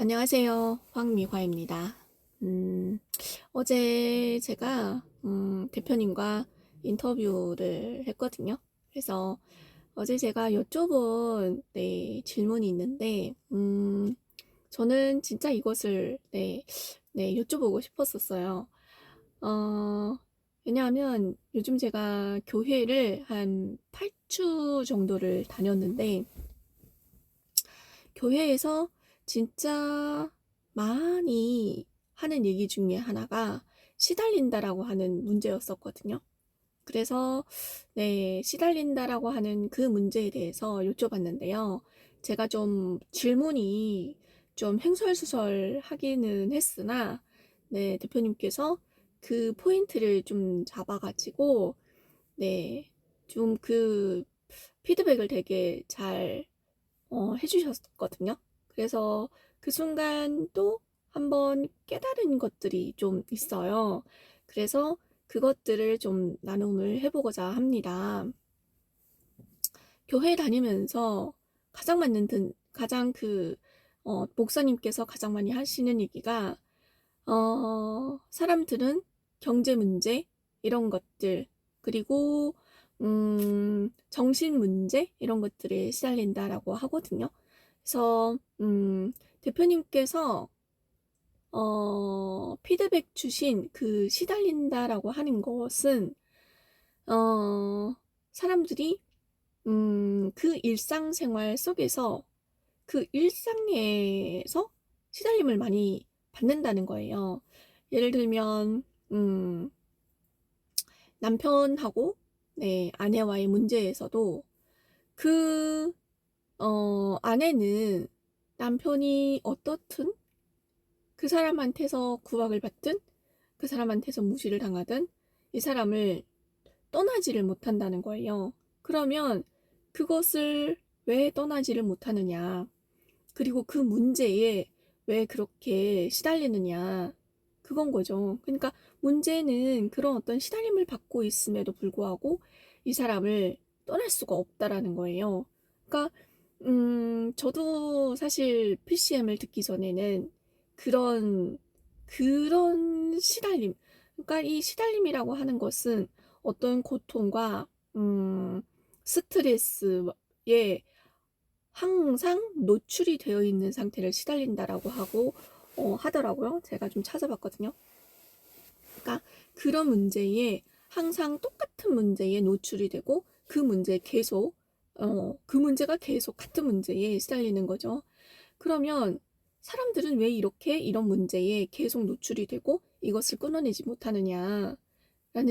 안녕하세요. 황미화입니다. 어제 제가 대표님과 인터뷰를 했거든요. 그래서 어제 제가 여쭤본 질문이 있는데 저는 진짜 이것을 여쭤보고 싶었었어요. 어, 왜냐하면 요즘 제가 교회를 한 8주 정도를 다녔는데 교회에서 진짜 많이 하는 얘기 중에 하나가 시달린다라고 하는 문제였었거든요. 그래서 시달린다라고 하는 그 문제에 대해서 여쭤봤는데요. 제가 좀 질문이 좀 횡설수설하기는 했으나 대표님께서 그 포인트를 좀 잡아가지고 좀 그 피드백을 되게 잘 해주셨거든요. 그래서 그 순간 또 한번 깨달은 것들이 좀 있어요. 그래서 그것들을 좀 나눔을 해보고자 합니다. 교회 다니면서 가장 목사님께서 가장 많이 하시는 얘기가, 사람들은 경제 문제, 이런 것들, 그리고, 정신 문제, 이런 것들에 시달린다라고 하거든요. 그래서 대표님께서 피드백 주신 그 시달린다라고 하는 것은 사람들이 그 일상생활 속에서 그 일상에서 시달림을 많이 받는다는 거예요. 예를 들면 남편하고 아내와의 문제에서도 그 아내는 남편이 어떻든 그 사람한테서 구박을 받든 그 사람한테서 무시를 당하든 이 사람을 떠나지를 못한다는 거예요. 그러면 그것을 왜 떠나지를 못하느냐, 그리고 그 문제에 왜 그렇게 시달리느냐, 그건 거죠. 그러니까 문제는 그런 어떤 시달림을 받고 있음에도 불구하고 이 사람을 떠날 수가 없다라는 거예요. 그러니까 저도 사실 PCM을 듣기 전에는 그런 시달림, 그러니까 이 시달림이라고 하는 것은 어떤 고통과 스트레스에 항상 노출이 되어 있는 상태를 시달린다라고 하더라고요. 제가 좀 찾아봤거든요. 그러니까 그런 문제에 항상 똑같은 문제에 노출이 되고 그 문제가 계속 같은 문제에 시달리는 거죠. 그러면 사람들은 왜 이렇게 이런 문제에 계속 노출이 되고 이것을 끊어내지 못하느냐라는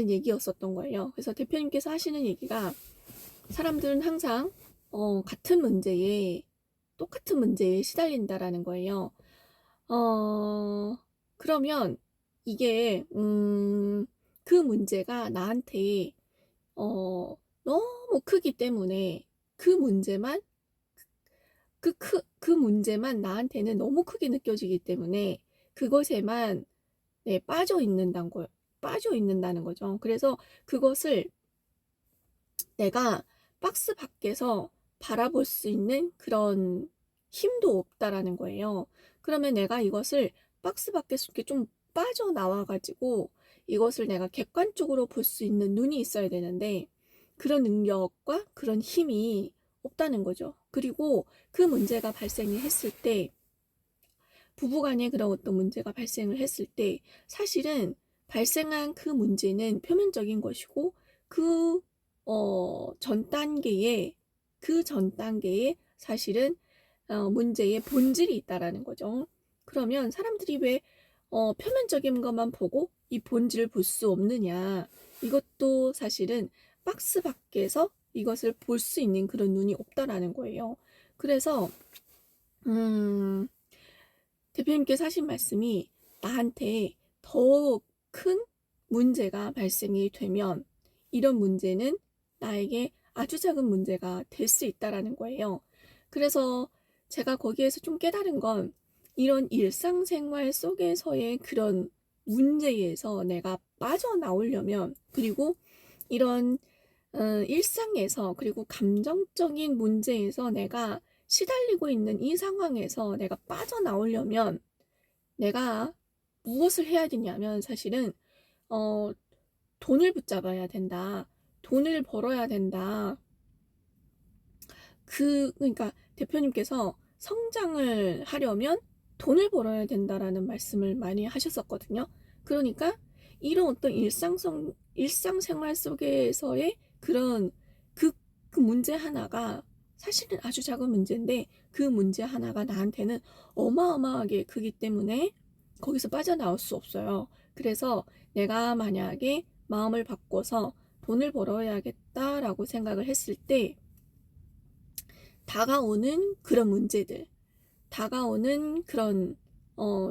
얘기였었던 거예요. 그래서 대표님께서 하시는 얘기가, 사람들은 항상 똑같은 문제에 시달린다라는 거예요. 그러면 이게 그 문제가 나한테 너무 크기 때문에 그 문제만 그 문제만 나한테는 너무 크게 느껴지기 때문에 그것에만 빠져 있는다는 거죠. 그래서 그것을 내가 박스 밖에서 바라볼 수 있는 그런 힘도 없다라는 거예요. 그러면 내가 이것을 박스 밖에서 이렇게 좀 빠져나와가지고 이것을 내가 객관적으로 볼 수 있는 눈이 있어야 되는데 그런 능력과 그런 힘이 없다는 거죠. 그리고 그 문제가 발생을 했을 때, 부부간에 그런 어떤 문제가 발생을 했을 때 사실은 발생한 그 문제는 표면적인 것이고 그 전 단계에 사실은 문제의 본질이 있다라는 거죠. 그러면 사람들이 왜 표면적인 것만 보고 이 본질을 볼 수 없느냐, 이것도 사실은 박스 밖에서 이것을 볼 수 있는 그런 눈이 없다라는 거예요. 그래서 대표님께서 하신 말씀이, 나한테 더 큰 문제가 발생이 되면 이런 문제는 나에게 아주 작은 문제가 될 수 있다라는 거예요. 그래서 제가 거기에서 좀 깨달은 건, 이런 일상생활 속에서의 그런 문제에서 내가 빠져나오려면, 그리고 이런 일상에서, 그리고 감정적인 문제에서 내가 시달리고 있는 이 상황에서 내가 빠져나오려면 내가 무엇을 해야 되냐면 사실은 어, 돈을 붙잡아야 된다. 돈을 벌어야 된다. 그러니까 대표님께서 성장을 하려면 돈을 벌어야 된다라는 말씀을 많이 하셨었거든요. 그러니까 이런 어떤 일상생활 속에서의 그런 그 문제 하나가 사실은 아주 작은 문제인데 그 문제 하나가 나한테는 어마어마하게 크기 때문에 거기서 빠져나올 수 없어요. 그래서 내가 만약에 마음을 바꿔서 돈을 벌어야겠다라고 생각을 했을 때 다가오는 그런 문제들, 다가오는 그런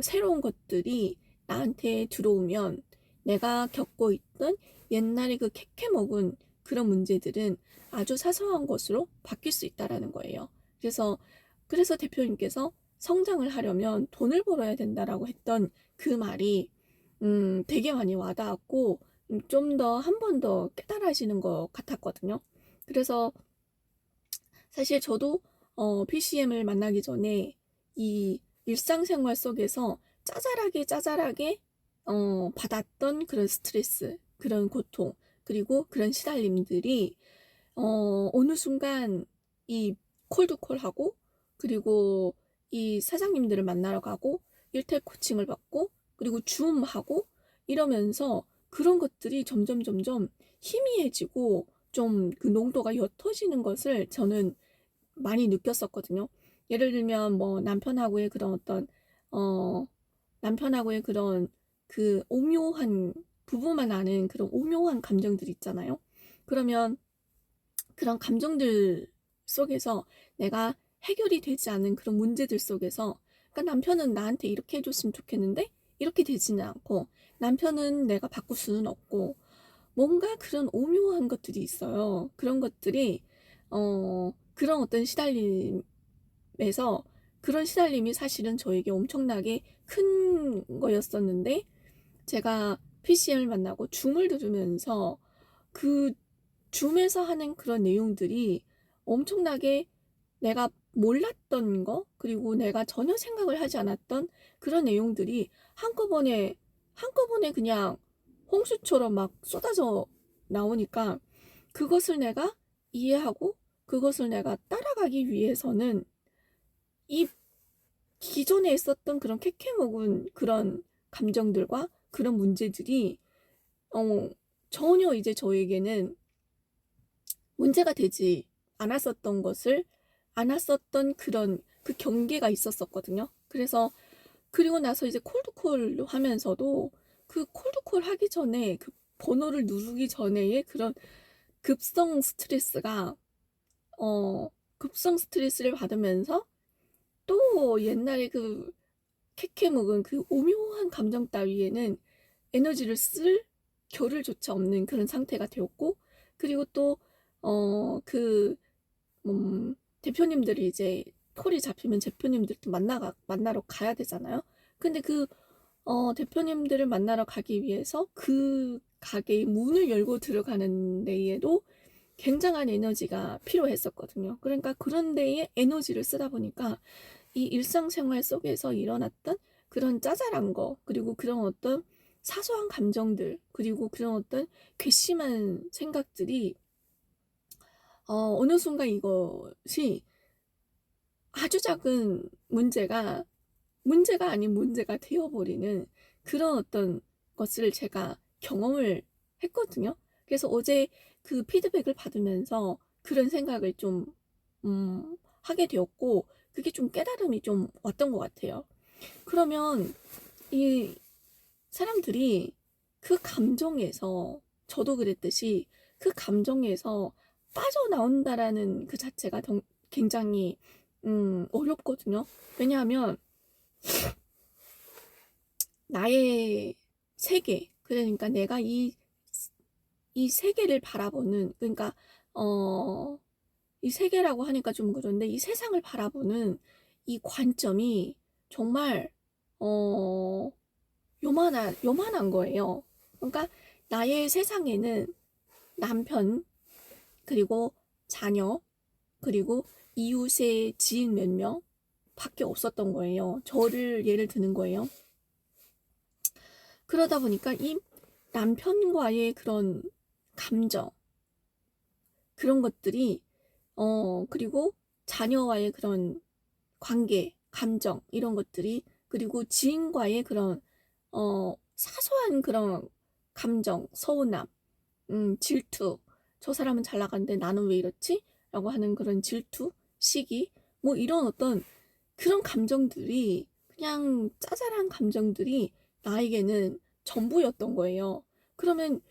새로운 것들이 나한테 들어오면 내가 겪고 있던 옛날에 그 캐캐먹은 그런 문제들은 아주 사소한 것으로 바뀔 수 있다라는 거예요. 그래서 대표님께서 성장을 하려면 돈을 벌어야 된다라고 했던 그 말이 되게 많이 와닿았고 좀 더 한 번 더 깨달아지는 것 같았거든요. 그래서 사실 저도 PCM을 만나기 전에 이 일상생활 속에서 짜잘하게 받았던 그런 스트레스, 그런 고통, 그리고 그런 시달림들이 어느 순간 이 콜드콜하고 그리고 이 사장님들을 만나러 가고 일탈 코칭을 받고 그리고 줌하고 이러면서 그런 것들이 점점 희미해지고 좀 그 농도가 옅어지는 것을 저는 많이 느꼈었거든요. 예를 들면 뭐 어 남편하고의 그런 그 오묘한 부부만 아는 그런 오묘한 감정들 있잖아요. 그러면 그런 감정들 속에서 내가 해결이 되지 않은 그런 문제들 속에서 그러니까 남편은 나한테 이렇게 해줬으면 좋겠는데 이렇게 되지는 않고 남편은 내가 바꿀 수는 없고 뭔가 그런 오묘한 것들이 있어요. 그런 것들이 그런 어떤 시달림에서 그런 시달림이 사실은 저에게 엄청나게 큰 거였었는데 제가 PCM을 만나고 줌을 들으면서 그 줌에서 하는 그런 내용들이 엄청나게 내가 몰랐던 거 그리고 내가 전혀 생각을 하지 않았던 그런 내용들이 한꺼번에 그냥 홍수처럼 막 쏟아져 나오니까 그것을 내가 이해하고 그것을 내가 따라가기 위해서는 이 기존에 있었던 그런 캐캐묵은 그런 감정들과 그런 문제들이 어, 전혀 이제 저에게는 문제가 되지 않았었던 그런 그 경계가 있었었거든요. 그래서 그리고 나서 이제 콜드콜 하면서도 그 콜드콜 하기 전에 그 번호를 누르기 전에의 그런 급성 스트레스가 급성 스트레스를 받으면서 또 옛날에 그 캐캐묵은 그 오묘한 감정 따위에는 에너지를 쓸 겨를조차 없는 그런 상태가 되었고 그리고 또 그 대표님들이 이제 콜이 잡히면 대표님들도 만나러 가야 되잖아요. 근데 그 대표님들을 만나러 가기 위해서 그 가게의 문을 열고 들어가는 데에도 굉장한 에너지가 필요했었거든요. 그러니까 그런 데에 에너지를 쓰다 보니까 이 일상생활 속에서 일어났던 그런 짜잘한 거, 그리고 그런 어떤 사소한 감정들, 그리고 그런 어떤 괘씸한 생각들이 어느 순간 이것이 아주 작은 문제가 아닌 문제가 되어버리는 그런 어떤 것을 제가 경험을 했거든요. 그래서 어제 그 피드백을 받으면서 그런 생각을 좀, 하게 되었고, 그게 좀 깨달음이 좀 왔던 것 같아요. 그러면 이 사람들이 그 감정에서, 저도 그랬듯이 그 감정에서 빠져나온다라는 그 자체가 굉장히, 어렵거든요. 왜냐하면 나의 세계, 그러니까 내가 이 세계를 바라보는, 그러니까, 이 세계라고 하니까 좀 그런데 이 세상을 바라보는 이 관점이 정말, 어, 요만한 거예요. 그러니까 나의 세상에는 남편, 그리고 자녀, 그리고 이웃의 지인 몇 명 밖에 없었던 거예요. 저를 예를 드는 거예요. 그러다 보니까 이 남편과의 그런 감정, 그런 것들이 그리고 자녀와의 그런 관계, 감정, 이런 것들이, 그리고 지인과의 그런 사소한 그런 감정, 서운함, 질투, 저 사람은 잘 나가는데 나는 왜 이렇지? 라고 하는 그런 질투, 시기, 뭐 이런 어떤 그런 감정들이, 그냥 짜잘한 감정들이 나에게는 전부였던 거예요. 그러면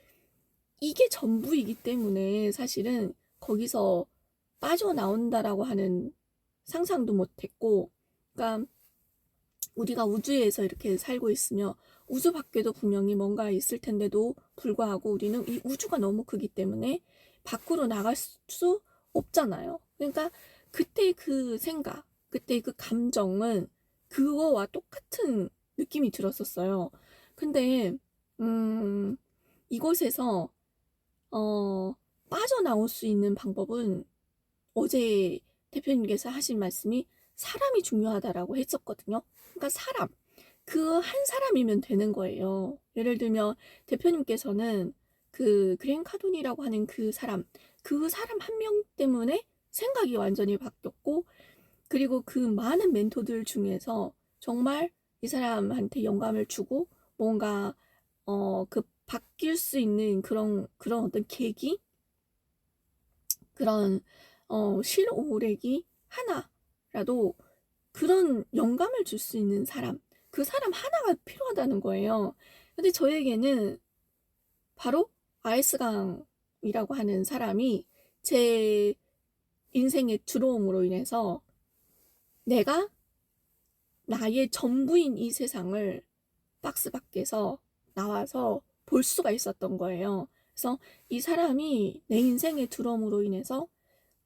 이게 전부이기 때문에 사실은 거기서 빠져나온다라고 하는 상상도 못했고, 그러니까 우리가 우주에서 이렇게 살고 있으며 우주 밖에도 분명히 뭔가 있을 텐데도 불구하고 우리는 이 우주가 너무 크기 때문에 밖으로 나갈 수 없잖아요. 그러니까 그때 그 생각, 그때 그 감정은 그거와 똑같은 느낌이 들었었어요. 근데 이곳에서 빠져나올 수 있는 방법은, 어제 대표님께서 하신 말씀이 사람이 중요하다라고 했었거든요. 그러니까 사람, 그 한 사람이면 되는 거예요. 예를 들면 대표님께서는 그 그랜 카돈이라고 하는 그 사람 한 명 때문에 생각이 완전히 바뀌었고, 그리고 그 많은 멘토들 중에서 정말 이 사람한테 영감을 주고 뭔가 그 바뀔 수 있는 그런 어떤 계기, 그런 실오래기 하나라도 그런 영감을 줄 수 있는 사람, 그 사람 하나가 필요하다는 거예요. 근데 저에게는 바로 아이스강이라고 하는 사람이 제 인생에 들어옴으로 인해서 내가 나의 전부인 이 세상을 박스 밖에서 나와서 볼 수가 있었던 거예요. 그래서 이 사람이 내 인생에 들어옴으로 인해서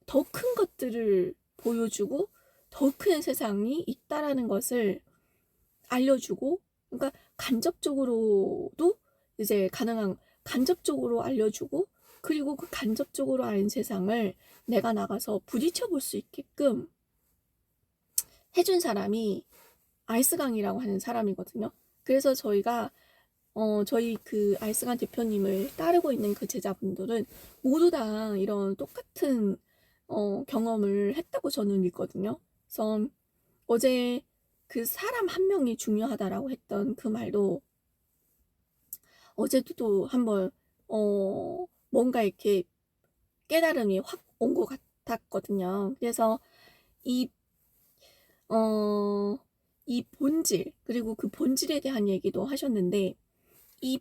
더 큰 것들을 보여주고 더 큰 세상이 있다라는 것을 알려주고, 그러니까 간접적으로도 이제 가능한, 간접적으로 알려주고, 그리고 그 간접적으로 아는 세상을 내가 나가서 부딪혀 볼 수 있게끔 해준 사람이 아이스강이라고 하는 사람이거든요. 그래서 저희 그 아이스강 대표님을 따르고 있는 그 제자분들은 모두 다 이런 똑같은 경험을 했다고 저는 믿거든요. 그래서 어제 그 사람 한 명이 중요하다라고 했던 그 말도 어제도 또 한번 뭔가 이렇게 깨달음이 확 온 것 같았거든요. 그래서 이 어, 이 본질, 그리고 그 본질에 대한 얘기도 하셨는데, 이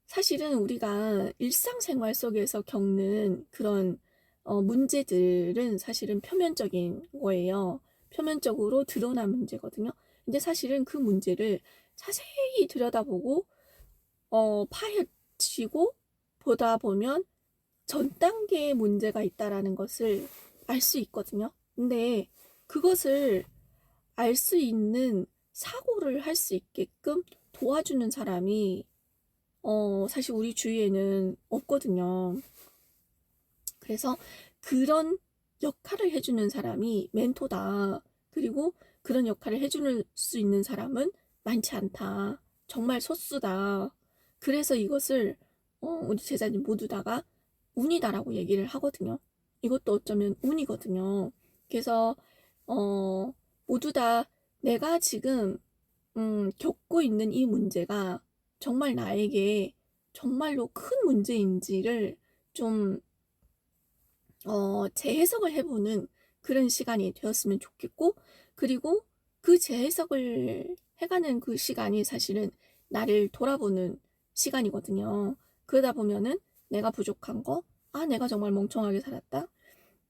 사실은 우리가 일상생활 속에서 겪는 그런 문제들은 사실은 표면적인 거예요. 표면적으로 드러난 문제거든요. 근데 사실은 그 문제를 자세히 들여다보고 파헤치고 보다 보면 전 단계의 문제가 있다라는 것을 알 수 있거든요. 근데 그것을 알 수 있는 사고를 할 수 있게끔 도와주는 사람이 사실 우리 주위에는 없거든요. 그래서 그런 역할을 해주는 사람이 멘토다. 그리고 그런 역할을 해줄 수 있는 사람은 많지 않다. 정말 소수다. 그래서 이것을 우리 제자님 모두 다가 운이다라고 얘기를 하거든요. 이것도 어쩌면 운이거든요. 그래서 모두 다 내가 지금 겪고 있는 이 문제가 정말 나에게 정말로 큰 문제인지를 좀 재해석을 해보는 그런 시간이 되었으면 좋겠고, 그리고 그 재해석을 해가는 그 시간이 사실은 나를 돌아보는 시간이거든요. 그러다 보면은 내가 부족한 거, 내가 정말 멍청하게 살았다.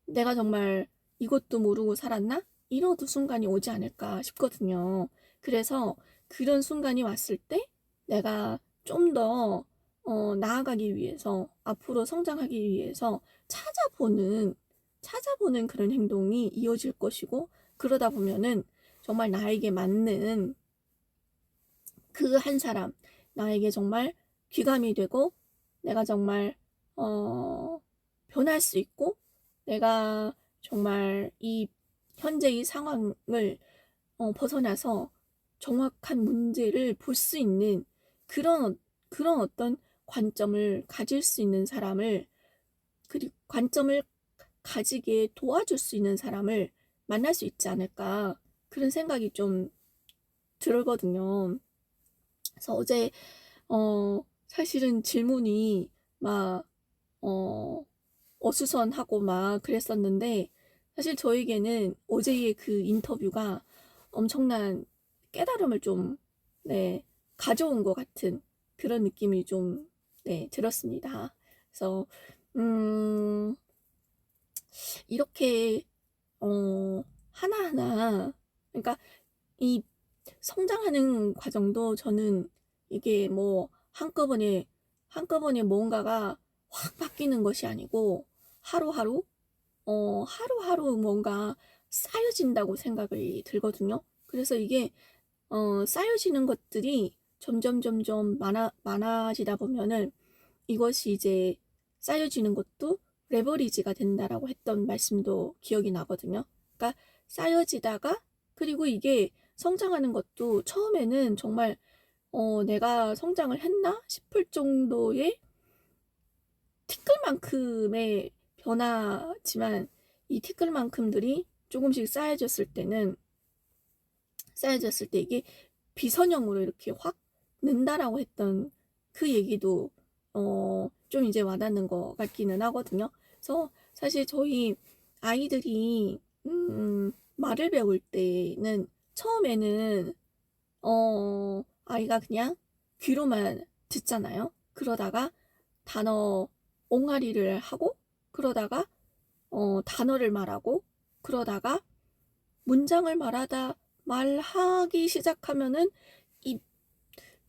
내가 정말 이것도 모르고 살았나? 이런 순간이 오지 않을까 싶거든요. 그래서 그런 순간이 왔을 때 내가 좀 더 나아가기 위해서, 앞으로 성장하기 위해서 찾아보는 그런 행동이 이어질 것이고, 그러다 보면은 정말 나에게 맞는 그 한 사람, 나에게 정말 귀감이 되고, 내가 정말 변할 수 있고, 내가 정말 이 현재의 상황을 벗어나서 정확한 문제를 볼 수 있는 그런 어떤 관점을 가질 수 있는 사람을, 그리고 관점을 가지게 도와줄 수 있는 사람을 만날 수 있지 않을까, 그런 생각이 좀 들거든요. 그래서 어제 사실은 질문이 막 어수선하고 막 그랬었는데, 사실 저에게는 어제의 그 인터뷰가 엄청난 깨달음을 좀, 네, 가져온 것 같은 그런 느낌이 좀, 네, 들었습니다. 그래서 음, 이렇게 하나하나, 그러니까 이 성장하는 과정도 저는 이게 뭐 한꺼번에 뭔가가 확 바뀌는 것이 아니고 하루하루 하루하루 뭔가 쌓여진다고 생각이 들거든요. 그래서 이게 쌓여지는 것들이 점점 많아지다 보면은 이것이 이제 쌓여지는 것도 레버리지가 된다라고 했던 말씀도 기억이 나거든요. 그러니까 쌓여지다가, 그리고 이게 성장하는 것도 처음에는 정말 내가 성장을 했나 싶을 정도의 티끌만큼의 변화지만, 이 티끌만큼들이 조금씩 쌓여졌을 때 이게 비선형으로 이렇게 확 는다라고 했던 그 얘기도 좀 이제 와닿는 것 같기는 하거든요. 그래서 사실 저희 아이들이 말을 배울 때는 처음에는 아이가 그냥 귀로만 듣잖아요. 그러다가 단어 옹알이를 하고, 그러다가 단어를 말하고, 그러다가 문장을 말하기 시작하면은 이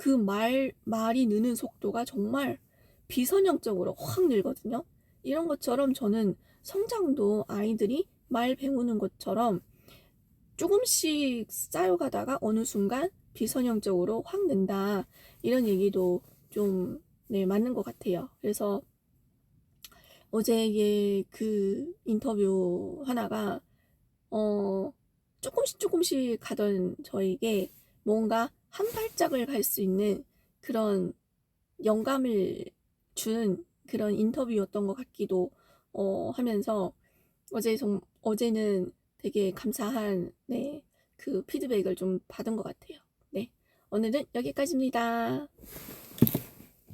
그 말이 느는 속도가 정말 비선형적으로 확 늘거든요. 이런 것처럼 저는 성장도 아이들이 말 배우는 것처럼 조금씩 쌓여가다가 어느 순간 비선형적으로 확 는다, 이런 얘기도 좀, 네, 맞는 것 같아요. 그래서 어제의 그 인터뷰 하나가 조금씩 가던 저에게 뭔가 한 발짝을 갈 수 있는 그런 영감을 주는 그런 인터뷰였던 것 같기도 하면서, 어제는 되게 감사한, 네, 그 피드백을 좀 받은 것 같아요. 네, 오늘은 여기까지입니다.